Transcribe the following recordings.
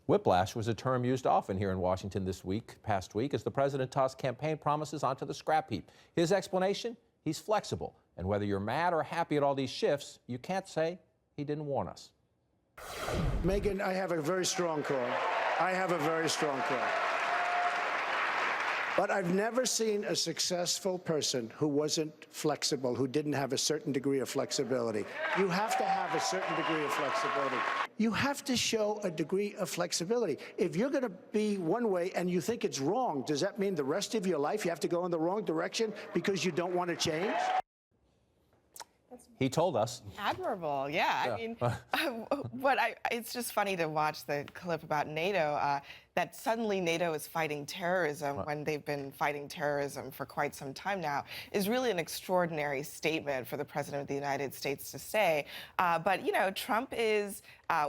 Whiplash was a term used often here in Washington past week, as the president tossed campaign promises onto the scrap heap. His explanation? He's flexible. And whether you're mad or happy at all these shifts, you can't say he didn't warn us. Megyn, I have a very strong call. I have a very strong call. But I've never seen a successful person who wasn't flexible, who didn't have a certain degree of flexibility. You have to have a certain degree of flexibility. You have to show a degree of flexibility. If you're going to be one way and you think it's wrong, does that mean the rest of your life you have to go in the wrong direction because you don't want to change? He told us. Admirable, yeah. I mean, it's just funny to watch the clip about NATO, that suddenly NATO is fighting terrorism when they've been fighting terrorism for quite some time now, is really an extraordinary statement for the President of the United States to say. But, you know, Trump is,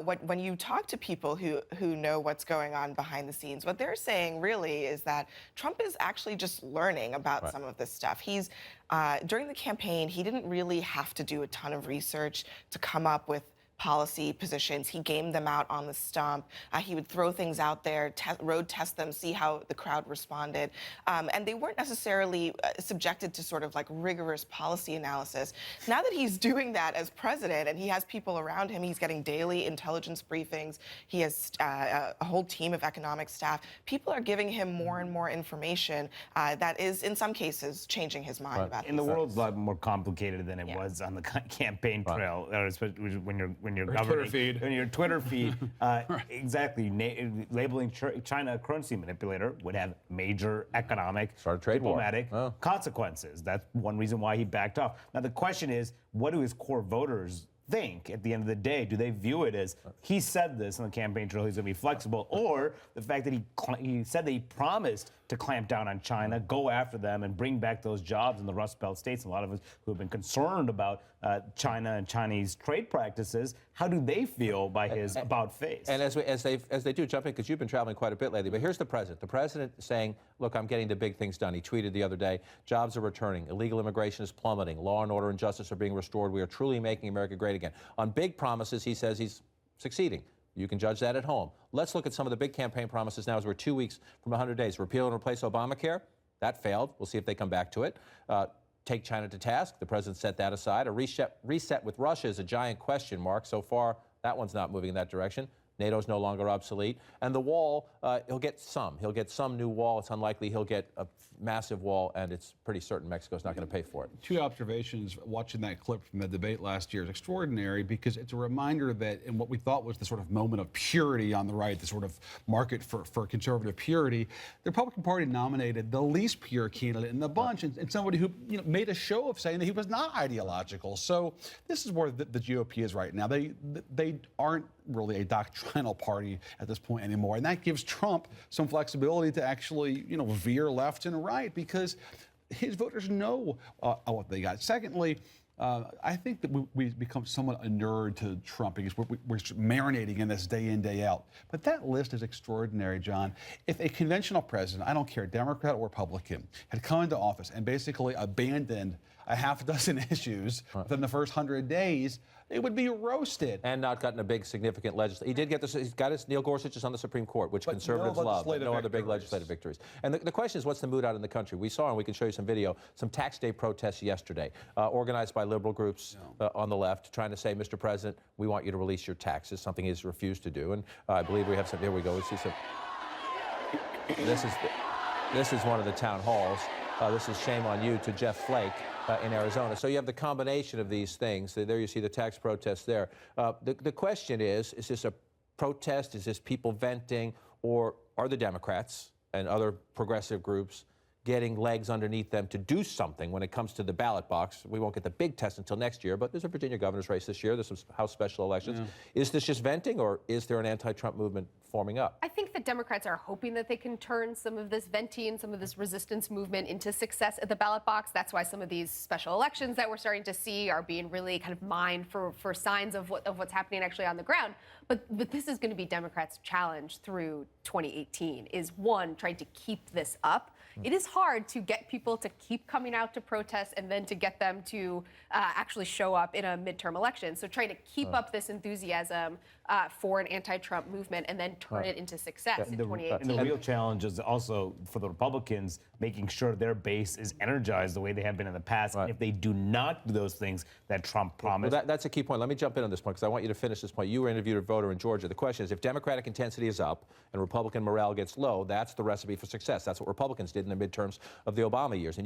when you talk to people who know what's going on behind the scenes, what they're saying really is that Trump is actually just learning about some of this stuff. He's, during the campaign, he didn't really have to do a ton of research to come up with policy positions. He gamed them out on the stump. He would throw things out there, road test them, see how the crowd responded. And they weren't necessarily subjected to sort of like rigorous policy analysis. Now that he's doing that as president and he has people around him, he's getting daily intelligence briefings. He has a whole team of economic staff. People are giving him more and more information that is, in some cases, changing his mind about And the world's a lot more complicated than it was on the campaign trail, especially when you're governing, when your Twitter feed, exactly, labeling China a currency manipulator would have major economic, diplomatic consequences. That's one reason why he backed off. Now the question is, what do his core voters think at the end of the day? Do they view it as he said this on the campaign trail, he's going to be flexible, or the fact that he said that he promised to clamp down on China, go after them, and bring back those jobs in the Rust Belt states? A lot of us who have been concerned about China and Chinese trade practices, how do they feel by his about-face? And as they do, jump in, because you've been traveling quite a bit lately, but here's the president. The president saying, look, I'm getting the big things done. He tweeted the other day, jobs are returning, illegal immigration is plummeting, law and order and justice are being restored, we are truly making America great again. On big promises, he says he's succeeding. You can judge that at home. Let's look at some of the big campaign promises now as we're 2 weeks from 100 days. Repeal and replace Obamacare. That failed. We'll see if they come back to it. Take China to task. The president set that aside. A reset with Russia is a giant question mark. So far, that one's not moving in that direction. NATO's no longer obsolete. And the wall, he'll get some. He'll get some new wall. It's unlikely he'll get a massive wall, and it's pretty certain Mexico's not going to pay for it. Two observations watching that clip from the debate last year is extraordinary, because it's a reminder that in what we thought was the sort of moment of purity on the right, the sort of market for conservative purity, the Republican Party nominated the least pure candidate in the bunch, and somebody who made a show of saying that he was not ideological. So this is where the GOP is right now. They aren't really a doctrinal party at this point anymore, and that gives Trump some flexibility to actually veer left and right, because his voters know what they got. Secondly, I think that we've become somewhat inured to Trump, because we're marinating in this day in, day out. But that list is extraordinary, John. If a conventional president, I don't care, Democrat or Republican, had come into office and basically abandoned a half dozen issues within the first 100 days, it would be roasted. And not gotten a big, significant legislative. He did get this. He's got his Neil Gorsuch is on the Supreme Court, which conservatives love. But no other big legislative victories. And the question is, what's the mood out in the country? We saw, and we can show you some video, some tax day protests yesterday, organized by liberal groups on the left, trying to say, Mr. President, we want you to release your taxes, something he's refused to do. And I believe we have some. Here we go. We see some. This is one of the town halls. This is shame on you to Jeff Flake in Arizona. So you have the combination of these things. There you see the tax protests there. The question is this a protest? Is this people venting? Or are the Democrats and other progressive groups getting legs underneath them to do something when it comes to the ballot box? We won't get the big test until next year, but there's a Virginia governor's race this year. There's some House special elections. Is this just venting, or is there an anti-Trump movement forming up? I think the Democrats are hoping that they can turn some of this venting, some of this resistance movement into success at the ballot box. That's why some of these special elections that we're starting to see are being really kind of mined for signs of what's happening actually on the ground. But this is going to be Democrats' challenge through 2018, is one, trying to keep this up it is hard to get people to keep coming out to protest and then to get them to actually show up in a midterm election. So trying to keep up this enthusiasm for an anti-Trump movement and then turn it into success in 2018. And the real challenge is also for the Republicans making sure their base is energized the way they have been in the past. And if they do not do those things that Trump promised. Well, that's a key point. Let me jump in on this point because I want you to finish this point. You were interviewed a voter in Georgia. The question is, if Democratic intensity is up and Republican morale gets low, that's the recipe for success. That's what Republicans did in the midterms of the Obama years. And